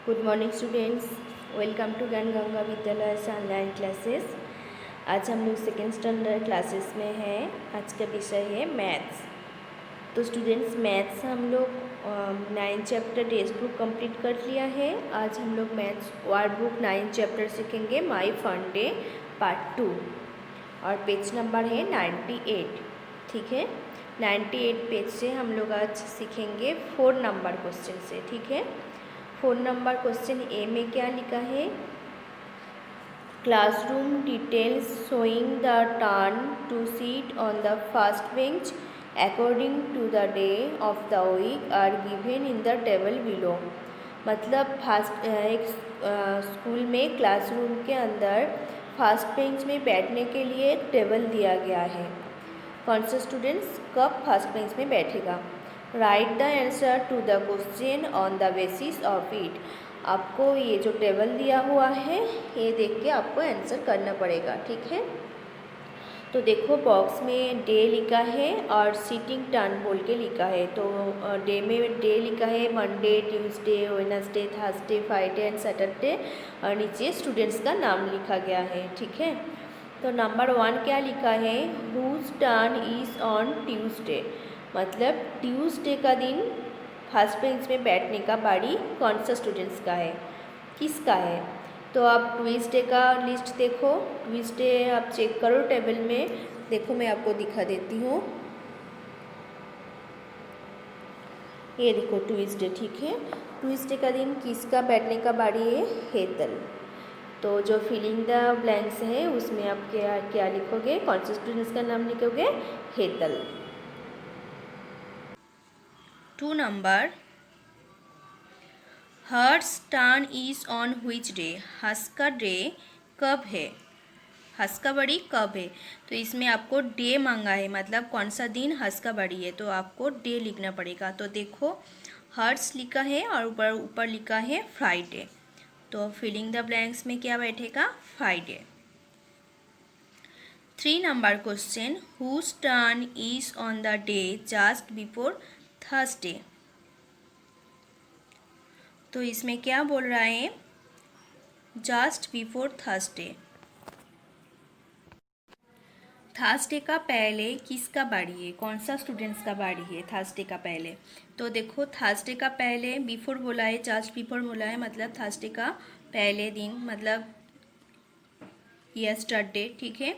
Good morning students, welcome to Gyan Ganga विद्यालय online classes. आज हम लोग सेकेंड स्टैंडर्ड क्लासेस में हैं। आज का विषय है मैथ्स। तो स्टूडेंट्स, मैथ्स हम लोग 9 चैप्टर टेक्स्ट बुक कंप्लीट कर लिया है। आज हम लोग मैथ्स वर्ड बुक 9 चैप्टर सीखेंगे, माई फन डे पार्ट 2, और पेज नंबर है 98। ठीक है, 98 पेज से हम लोग आज सीखेंगे 4 नंबर क्वेश्चन से। ठीक है, 4 नंबर क्वेश्चन ए में क्या लिखा है? Classroom details showing the turn to sit on the first bench according to the day of the week are given in the table below. मतलब एक स्कूल में क्लासरूम के अंदर फर्स्ट बेंच में बैठने के लिए एक टेबल दिया गया है। कौन सा स्टूडेंट्स कब फर्स्ट बेंच में बैठेगा? Write the answer to the question on the basis of it. आपको ये जो टेबल दिया हुआ है ये देख के आपको आंसर करना पड़ेगा। ठीक है, तो देखो बॉक्स में डे लिखा है और सीटिंग टर्न बोल के लिखा है। तो डे में डे लिखा है Monday, Tuesday, Wednesday, Thursday, Friday and Saturday, और नीचे स्टूडेंट्स का नाम लिखा गया है। ठीक है, तो नंबर 1 क्या लिखा है? Whose turn is on Tuesday. मतलब ट्यूसडे का दिन फर्स्ट बेंच में बैठने का बारी कौन सा स्टूडेंट्स का है, किसका है? तो आप ट्यूसडे का लिस्ट देखो, ट्यूसडे आप चेक करो टेबल में। देखो मैं आपको दिखा देती हूँ, ये देखो ट्यूसडे। ठीक है, ट्यूसडे का दिन किसका बैठने का बारी है? हेतल। तो जो फिलिंग द ब्लैंक्स है उसमें आप क्या क्या लिखोगे? कौन से स्टूडेंट्स का नाम लिखोगे? Hetal. 2 number, hers turn is on which day. Hers का डे कब है? हर्स का बड़ी कब है? तो इसमें आपको डे मांगा है, मतलब कौन सा दिन हर्स का बड़ी है, तो आपको डे लिखना पड़ेगा। तो देखो हर्स लिखा है और ऊपर ऊपर लिखा है फ्राइडे, तो फिलिंग द ब्लैंक्स में क्या बैठेगा? Friday. 3 number question, whose turn is on the day just before Thursday. तो इसमें क्या बोल रहा है? Just before Thursday. थर्सडे का पहले किसका बारी है? कौन सा स्टूडेंट्स का बारी है थर्सडे का पहले? तो देखो थर्सडे का पहले बिफोर बोला है, जस्ट बिफोर बोला है, मतलब थर्सडे का पहले दिन, मतलब यस्टरडे। ठीक है,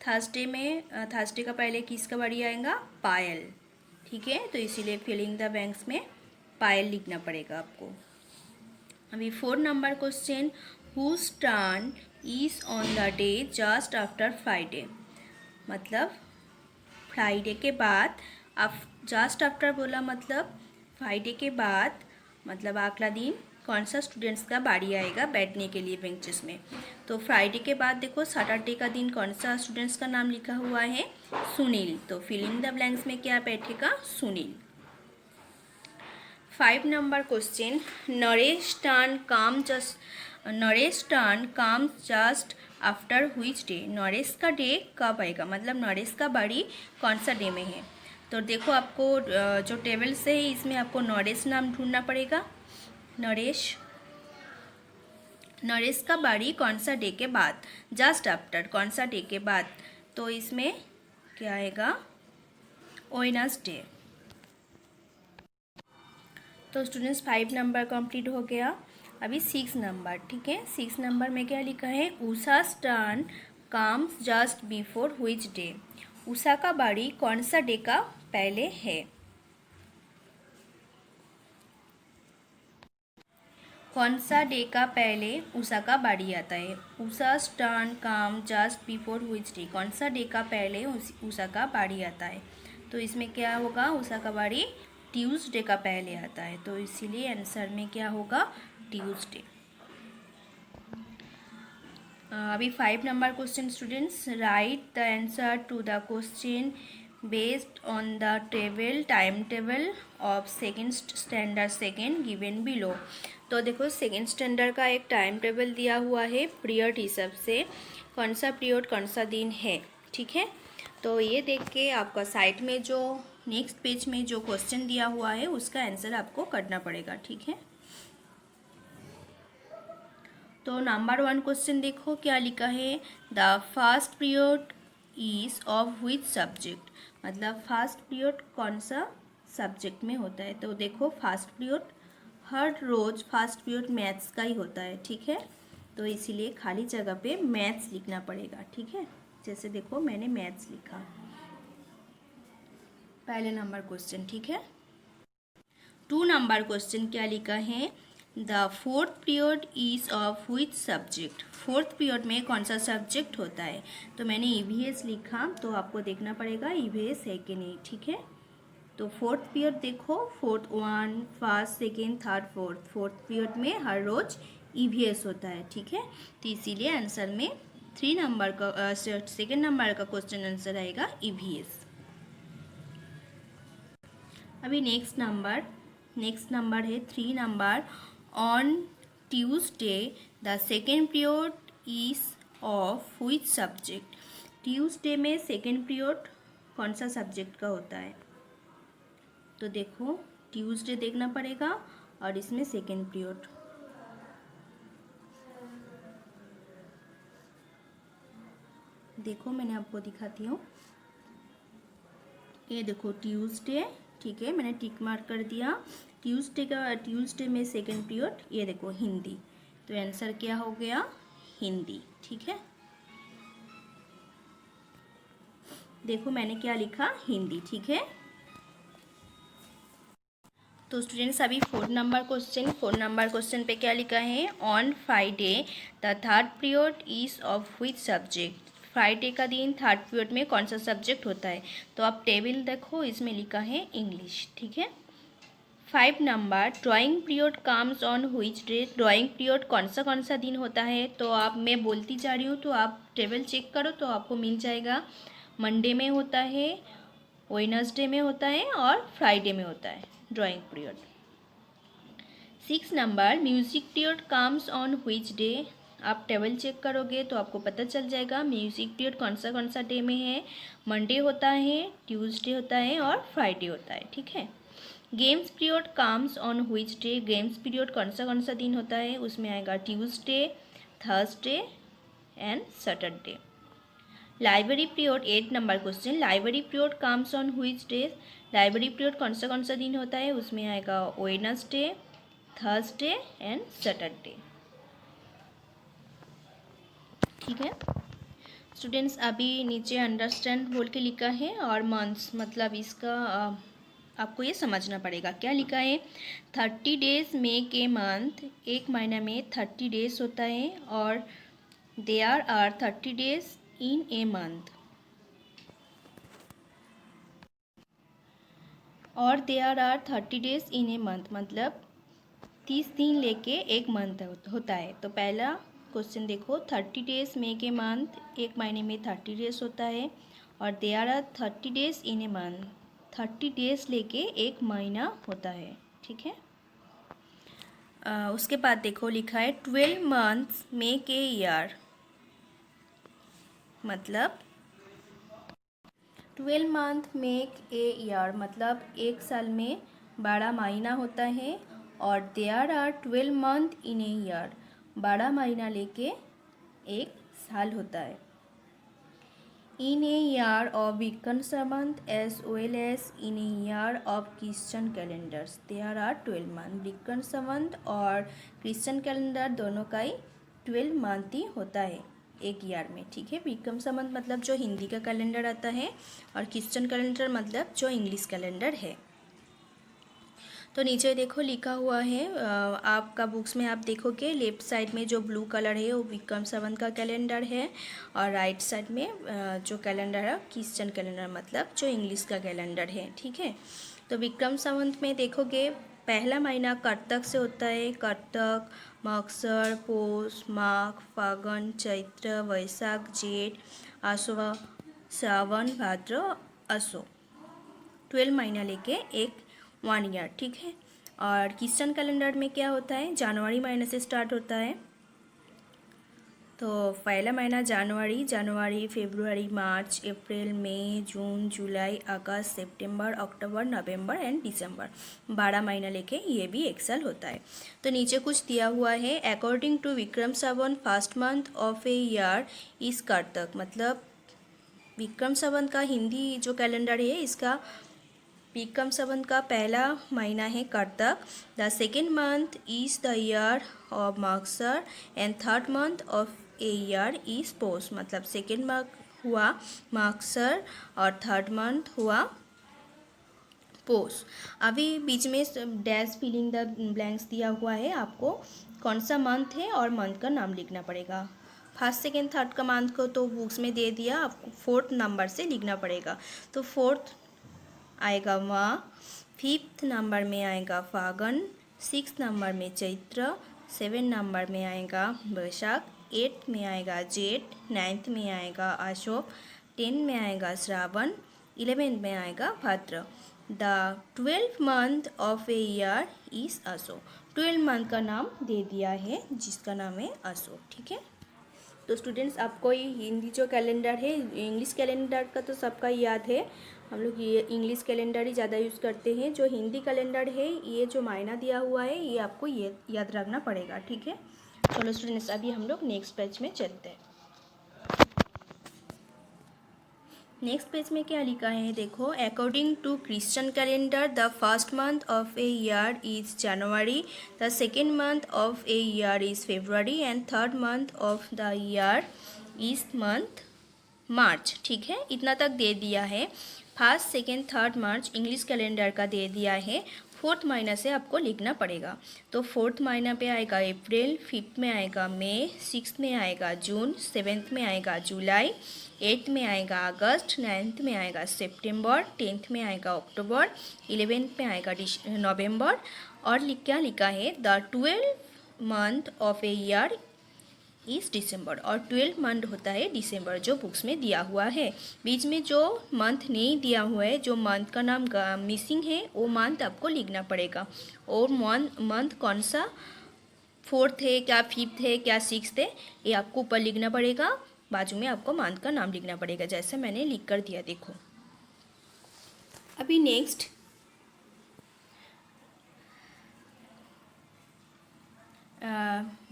थर्सडे में थर्सडे का पहले किसका बारी आएगा? पायल। ठीक है, तो इसीलिए फिलिंग द ब्लैंक्स में पायल लिखना पड़ेगा आपको। अभी 4 number question, whose turn is on the day just after Friday. मतलब फ्राइडे के बाद, आप जस्ट आफ्टर बोला मतलब फ्राइडे के बाद, मतलब अगला दिन कौन सा स्टूडेंट्स का बारी आएगा बैठने के लिए बेंचेस में। तो फ्राइडे के बाद देखो सैटरडे का दिन कौन सा स्टूडेंट्स का नाम लिखा हुआ है? सुनील। तो फिलिंग द ब्लैंक्स में क्या बैठेगा? Sunil. 5 number question, Naresh turn come just after which day. Naresh का डे कब आएगा, मतलब नरेश का बारी कौन सा डे में है? तो देखो आपको जो टेबल से है इसमें आपको नरेश नाम ढूंढना पड़ेगा। नरेश का बारी कौन सा डे के बाद? जस्ट आफ्टर कौन सा डे के बाद? तो इसमें क्या आएगा? वेडनेसडे। तो स्टूडेंट्स 5 नंबर कंप्लीट हो गया। अभी 6 नंबर। ठीक है, 6 नंबर में क्या लिखा है? Usha's turn comes just before which day. Usha का बारी कौन सा डे का पहले है? कौन सा डे का पहले उषा का बारी आता है? Usha's turn come just before which day. कौन सा डे का पहले उषा का बारी आता है? तो इसमें क्या होगा? उषा का बारी ट्यूसडे का पहले आता है, तो इसीलिए आंसर में क्या होगा? ट्यूसडे। अभी 5 number question students, write the answer to the question based on the time table of second standard second given below. तो देखो सेकेंड स्टैंडर्ड का एक टाइम टेबल दिया हुआ है पीरियड हिसाब से, कौन सा पीरियड कौन सा दिन है। ठीक है, तो ये देख के आपका साइट में जो नेक्स्ट पेज में जो क्वेश्चन दिया हुआ है उसका आंसर आपको करना पड़ेगा। ठीक है, तो नंबर 1 क्वेश्चन देखो क्या लिखा है, the first period is of which subject, मतलब फर्स्ट पीरियड कौन सा सब्जेक्ट में होता है। तो देखो फर्स्ट पीरियड हर रोज़ फर्स्ट पीरियड मैथ्स का ही होता है, ठीक है। तो इसीलिए खाली जगह पे मैथ्स लिखना पड़ेगा, ठीक है। जैसे देखो मैंने मैथ्स लिखा पहले नंबर क्वेश्चन, ठीक है। 2 नंबर क्वेश्चन क्या लिखा है, the fourth period is of which subject, fourth period में कौन सा सब्जेक्ट होता है। तो मैंने ईवीएस लिखा, तो आपको देखना पड़ेगा ईवीएस है कि नहीं, ठीक है। तो फोर्थ पीरियड देखो, fourth 1 first second third fourth, fourth period में हर रोज ईवीएस होता है, ठीक है। तो इसीलिए आंसर में 3 नंबर का सेकेंड नंबर का क्वेश्चन आंसर आएगा ईवीएस। अभी नेक्स्ट नंबर है 3 number, on Tuesday the second period is of which subject, Tuesday में सेकेंड पीरियड कौन सा सब्जेक्ट का होता है। तो देखो ट्यूसडे देखना पड़ेगा और इसमें सेकेंड पीरियड, देखो मैंने आपको दिखाती हूँ, ये देखो ट्यूसडे, ठीक है, मैंने टिक मार्क कर दिया। ट्यूसडे में सेकेंड पीरियड, ये देखो हिंदी, तो आंसर क्या हो गया, हिंदी, ठीक है। देखो मैंने क्या लिखा, हिंदी, ठीक है। तो स्टूडेंट्स अभी 4 नंबर क्वेश्चन पे क्या लिखा है, on Friday the third period is of which subject, Friday का दिन थर्ड पीरियड में कौन सा सब्जेक्ट होता है। तो आप टेबल देखो, इसमें लिखा है इंग्लिश, ठीक है। 5 number, drawing period comes on which day, drawing period कौन सा दिन होता है। तो आप, मैं बोलती जा रही हूँ तो आप टेबल चेक करो तो आपको मिल जाएगा, मंडे में होता है, वेडनेसडे में होता है और फ्राइडे में होता है drawing period. 6 number, music period comes on which day, आप टेबल चेक करोगे तो आपको पता चल जाएगा म्यूजिक पीरियड कौन सा डे में है, मंडे होता है, ट्यूसडे होता है और फ्राइडे होता है, ठीक है। Games period comes on which day, games period कौन सा दिन होता है, उसमें आएगा Tuesday, Thursday and Saturday. Library period 8 number question, library period comes on which day, library period कौन सा दिन होता है, उसमें आएगा वेडनेसडे, थर्सडे एंड सैटरडे, ठीक है। स्टूडेंट्स अभी नीचे अंडरस्टैंड बोल के लिखा है और मंथ्स, मतलब इसका आपको ये समझना पड़ेगा क्या लिखा है। 30 डेज में के मंथ, एक महीना में 30 डेज होता है और there are 30 days in a month, और there are 30 days in a month, मतलब 30 दिन लेके एक मंथ होता है। तो पहला क्वेश्चन देखो, 30 डेज में के मंथ, एक महीने में 30 डेज होता है और there are 30 days in a month, 30 days लेके एक महीना होता है, ठीक है। उसके बाद देखो लिखा है 12 मंथ्स मेक ए ईयर, मतलब 12 मंथ मेक ए ईयर, मतलब एक साल में 12 महीना होता है और there are 12 month in a year, 12 महीना लेके एक साल होता है। In a year of Vikram month as well as in a year of Christian calendars there are 12 month, Vikram Samvat और क्रिश्चियन कैलेंडर दोनों का ही 12 मंथ ही होता है एक ईयर में, ठीक है। विक्रम संवत मतलब जो हिंदी का कैलेंडर आता है और क्रिश्चियन कैलेंडर मतलब जो इंग्लिश कैलेंडर है। तो नीचे देखो लिखा हुआ है, आपका बुक्स में आप देखोगे लेफ्ट साइड में जो ब्लू कलर है वो विक्रम संवत का कैलेंडर है और राइट साइड में जो कैलेंडर है क्रिश्चियन कैलेंडर मतलब जो इंग्लिश का कैलेंडर है, ठीक है। तो विक्रम संवत में देखोगे पहला महीना कर्तक से होता है, कर्तक, मक्सर, पौष, माघ, फागुन, चैत्र, वैशाख, जेठ, आश्व, श्रावण, भाद्र, असो, 12 महीना लेके एक 1 ईयर, ठीक है। और क्रिश्चियन कैलेंडर में क्या होता है, जनवरी महीने से स्टार्ट होता है तो पहला महीना जनवरी फरवरी मार्च अप्रैल मई जून जुलाई अगस्त सितंबर अक्टूबर नवंबर एंड दिसंबर, 12 महीना लेके ये भी एक्सेल होता है। तो नीचे कुछ दिया हुआ है, according to Vikram Samvat first month of a year is Kartik. मतलब विक्रम संवत का हिंदी जो कैलेंडर है इसका विक्रम संवत का पहला महीना है Kartik. The second month is the year of Mangsir and third month of a year is Poush. मतलब सेकेंड मंथ हुआ मार्क्सर और थर्ड मंथ हुआ पोष। अभी बीच में डैश फिलिंग द ब्लैंक्स दिया हुआ है, आपको कौन सा मंथ है और मंथ का नाम लिखना पड़ेगा। फर्स्ट सेकेंड थर्ड का मंथ को तो बुक्स में दे दिया, आपको फोर्थ नंबर से लिखना पड़ेगा। तो फोर्थ आएगा माह, फिफ्थ नंबर में आएगा फागुन, सिक्स नंबर में चैत्र, सेवन नंबर में आएगा बैसाख, एट में आएगा जेठ, नाइन्थ में आएगा अशोक, 10 में आएगा श्रावण, 11 में आएगा Bhadra. The 12th month of a year is Ashok. 12 month का नाम दे दिया है जिसका नाम है अशोक। ठीक है, तो स्टूडेंट्स आपको ये हिंदी जो कैलेंडर है, इंग्लिश कैलेंडर का तो सबका याद है, हम लोग ये इंग्लिश कैलेंडर ही ज़्यादा यूज़ करते हैं। जो हिंदी कैलेंडर है ये जो महीना दिया हुआ है ये आपको ये याद रखना पड़ेगा। ठीक है, चलो स्टूडेंट्स अभी हम लोग नेक्स्ट पेज में चलते हैं। नेक्स्ट पेज में क्या लिखा है देखो, according to Christian calendar the first month of a year is January, the second month of a year is February and third month of the year is month March. ठीक है, इतना तक दे दिया है। First second third March English calendar का दे दिया है। फोर्थ महीना से आपको लिखना पड़ेगा। तो फोर्थ महीना पे आएगा अप्रैल, फिफ्थ में आएगा मई, सिक्स्थ में आएगा जून, सेवेंथ में आएगा जुलाई, एट्थ में आएगा अगस्त, नाइन्थ में आएगा सितंबर, 10th में आएगा अक्टूबर, 11th में आएगा नवंबर। और क्या लिखा है, the 12th month of a year इस दिसंबर। और 12 मंथ होता है दिसंबर जो बुक्स में दिया हुआ है। बीच में जो मंथ नहीं दिया हुआ है, जो मंथ का नाम मिसिंग है, वो मंथ आपको लिखना पड़ेगा। और मंथ कौन सा फोर्थ है, क्या फिफ्थ है, क्या सिक्स्थ है, ये आपको ऊपर लिखना पड़ेगा। बाजू में आपको मंथ का नाम लिखना पड़ेगा, जैसे मैंने लिख कर दिया देखो। अभी नेक्स्ट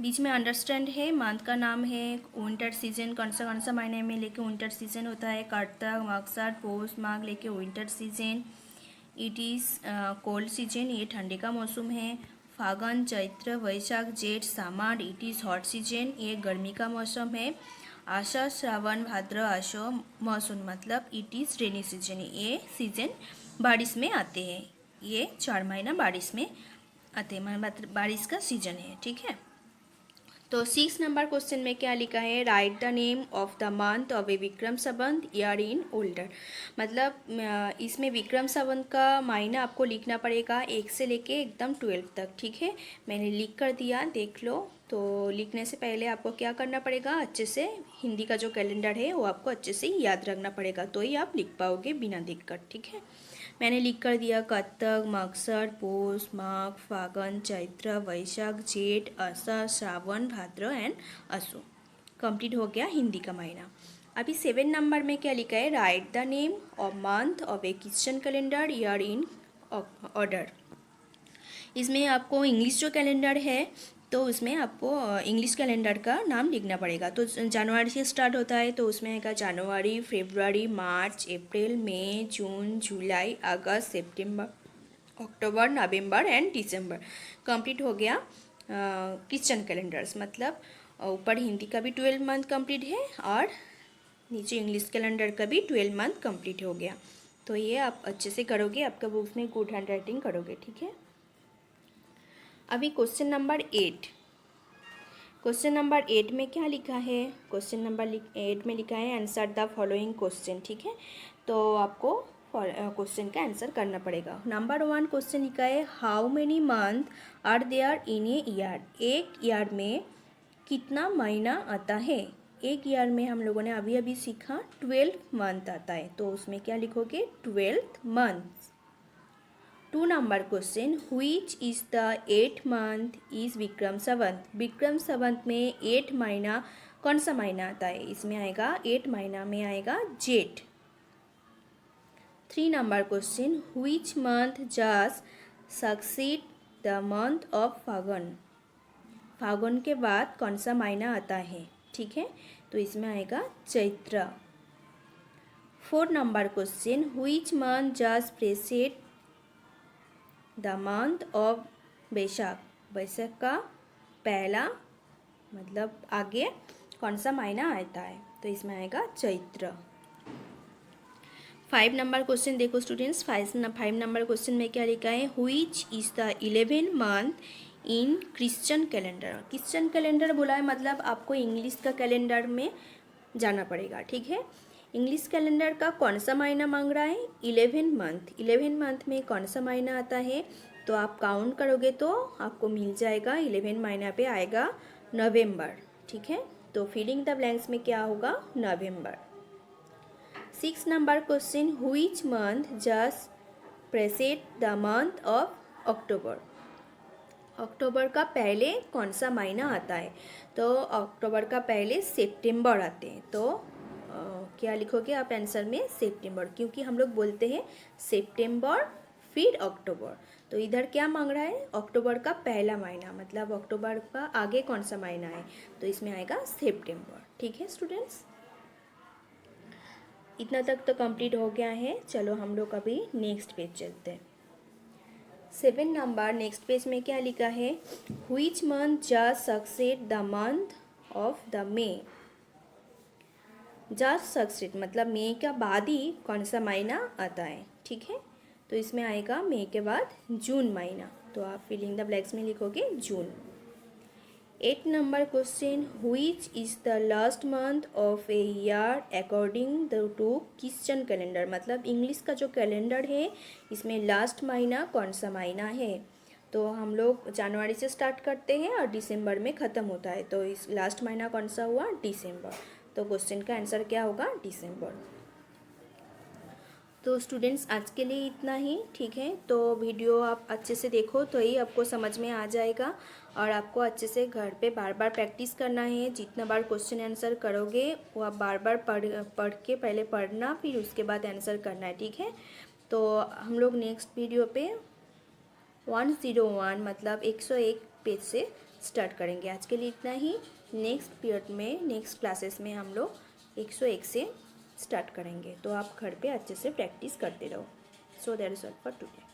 बीच में अंडरस्टैंड है, मंथ का नाम है विंटर सीजन, कौन सा महीने में लेके विंटर सीजन होता है, कार्तक मार्गशीर पौष माघ लेके winter season. It is cold season, ये ठंडी का मौसम है। फागुन चैत्र वैशाख जेठ सामार, इट इज़ हॉट सीजन, ये गर्मी का मौसम है। आषाढ़ श्रावण भाद्र आसो मौसम, मतलब इट इज़ रेनी सीजन, ये सीजन बारिश में आते हैं। ये 4 महीना बारिश में आते हैं, मतलब बारिश का सीजन है। ठीक है, तो 6 नंबर क्वेश्चन में क्या लिखा है, right the name of the month of A Vikram Samvat year in older. मतलब इसमें विक्रम संवत का महीना आपको लिखना पड़ेगा 1 से लेके एकदम 12 तक। ठीक है, मैंने लिख कर दिया, देख लो। तो लिखने से पहले आपको क्या करना पड़ेगा, अच्छे से हिंदी का जो कैलेंडर है वो आपको अच्छे से याद रखना पड़ेगा, तो ही आप लिख पाओगे बिना दिक्कत। ठीक है, मैंने लिख कर दिया कार्तक मार्गशीर पौष माघ फागुन चैत्र वैशाख जेठ आषाढ़ श्रावण भाद्र एंड आसो। कंप्लीट हो गया हिंदी का महीना। अभी 7 नंबर में क्या लिखा है, right the name of month of A Christian calendar year in order. इसमें आपको इंग्लिश जो कैलेंडर है तो उसमें आपको इंग्लिश कैलेंडर का नाम लिखना पड़ेगा। तो जनवरी से स्टार्ट होता है तो उसमें आएगा जनवरी फरवरी मार्च अप्रैल मई जून जुलाई अगस्त सितंबर अक्टूबर नवंबर एंड दिसंबर। कंप्लीट हो गया क्रिश्चियन कैलेंडर्स। मतलब ऊपर हिंदी का भी 12 मंथ कंप्लीट है और नीचे इंग्लिश कैलेंडर का भी 12 मंथ कंप्लीट हो गया। तो ये आप अच्छे से करोगे, आपका बुक्स में गुड हैंड राइटिंग करोगे। ठीक है, अभी क्वेश्चन नंबर 8। क्वेश्चन नंबर 8 में क्या लिखा है, क्वेश्चन नंबर 8 में लिखा है आंसर द फॉलोइंग क्वेश्चन। ठीक है, तो आपको क्वेश्चन का आंसर करना पड़ेगा। नंबर 1 क्वेश्चन लिखा है, how many month are there in a year. एक ईयर में कितना महीना आता है। एक ईयर में हम लोगों ने अभी अभी सीखा 12 मंथ आता है, तो उसमें क्या लिखोगे 12th month. 2 number question, which is the 8th month is Vikram Samvat. Vikram Samvat में 8 महीना कौन सा महीना आता है? इसमें आएगा 8 महीना में आएगा Jeth. 3 number question, which month just succeed the month of Phagun? Phagun के बाद कौन सा महीना आता है? ठीक है, तो इसमें आएगा Chaitra. 4 number question, which month just precede the month of Baisakh? Baisakh का पहला मतलब आगे कौन सा महीना आता है? तो इसमें आएगा चैत्र। 5 नंबर क्वेश्चन देखो स्टूडेंट्स, 5 नंबर क्वेश्चन में क्या लिखा है? Which is the 11 month in Christian calendar? Christian calendar बोला है मतलब आपको इंग्लिश का कैलेंडर में जाना पड़ेगा। ठीक है, इंग्लिश कैलेंडर का कौन सा महीना मांग रहा है? 11 मंथ। 11 मंथ में कौन सा महीना आता है? तो आप काउंट करोगे तो आपको मिल जाएगा 11 महीना पे आएगा नवंबर। ठीक है, तो फिलिंग द ब्लैंक्स में क्या होगा? November. 6 number question, which month just precede the month of October? अक्टूबर का पहले कौन सा महीना आता है? तो अक्टूबर का पहले सितंबर आते हैं। तो क्या लिखोगे आप आंसर में? सितंबर, क्योंकि हम लोग बोलते हैं सितंबर फिर अक्टूबर। तो इधर क्या मांग रहा है? अक्टूबर का पहला महीना, मतलब अक्टूबर का आगे कौन सा महीना है? तो इसमें आएगा सितंबर। ठीक है स्टूडेंट्स, इतना तक तो कंप्लीट हो गया है। चलो हम लोग अभी नेक्स्ट पेज चलते हैं। 7 नंबर नेक्स्ट पेज में क्या लिखा है? Which month just succeed the month of the may? Just succeed मतलब मई का बाद ही कौन सा महीना आता है? ठीक है, तो इसमें आएगा मई के बाद जून महीना। तो आप फिलिंग द ब्लैंक्स में लिखोगे June. 8 number question, which is the last month of a year according to Christian calendar? मतलब इंग्लिश का जो कैलेंडर है इसमें लास्ट महीना कौन सा महीना है? तो हम लोग जनवरी से स्टार्ट करते हैं और दिसंबर में ख़त्म होता है। तो इस लास्ट महीना कौन सा हुआ? दिसंबर। तो क्वेश्चन का आंसर क्या होगा? दिसंबर। तो स्टूडेंट्स आज के लिए इतना ही। ठीक है, तो वीडियो आप अच्छे से देखो तो ही आपको समझ में आ जाएगा, और आपको अच्छे से घर पे बार बार प्रैक्टिस करना है। जितना बार क्वेश्चन आंसर करोगे वो आप बार बार पढ़ के पहले पढ़ना, फिर उसके बाद आंसर करना है। ठीक है, तो हम लोग नेक्स्ट वीडियो पे 101 मतलब 101 पेज से स्टार्ट करेंगे। आज के लिए इतना ही। नेक्स्ट पीरियड में, नेक्स्ट क्लासेस में हम लोग 101 से स्टार्ट करेंगे। तो आप घर पे अच्छे से प्रैक्टिस करते रहो। So that is all for today.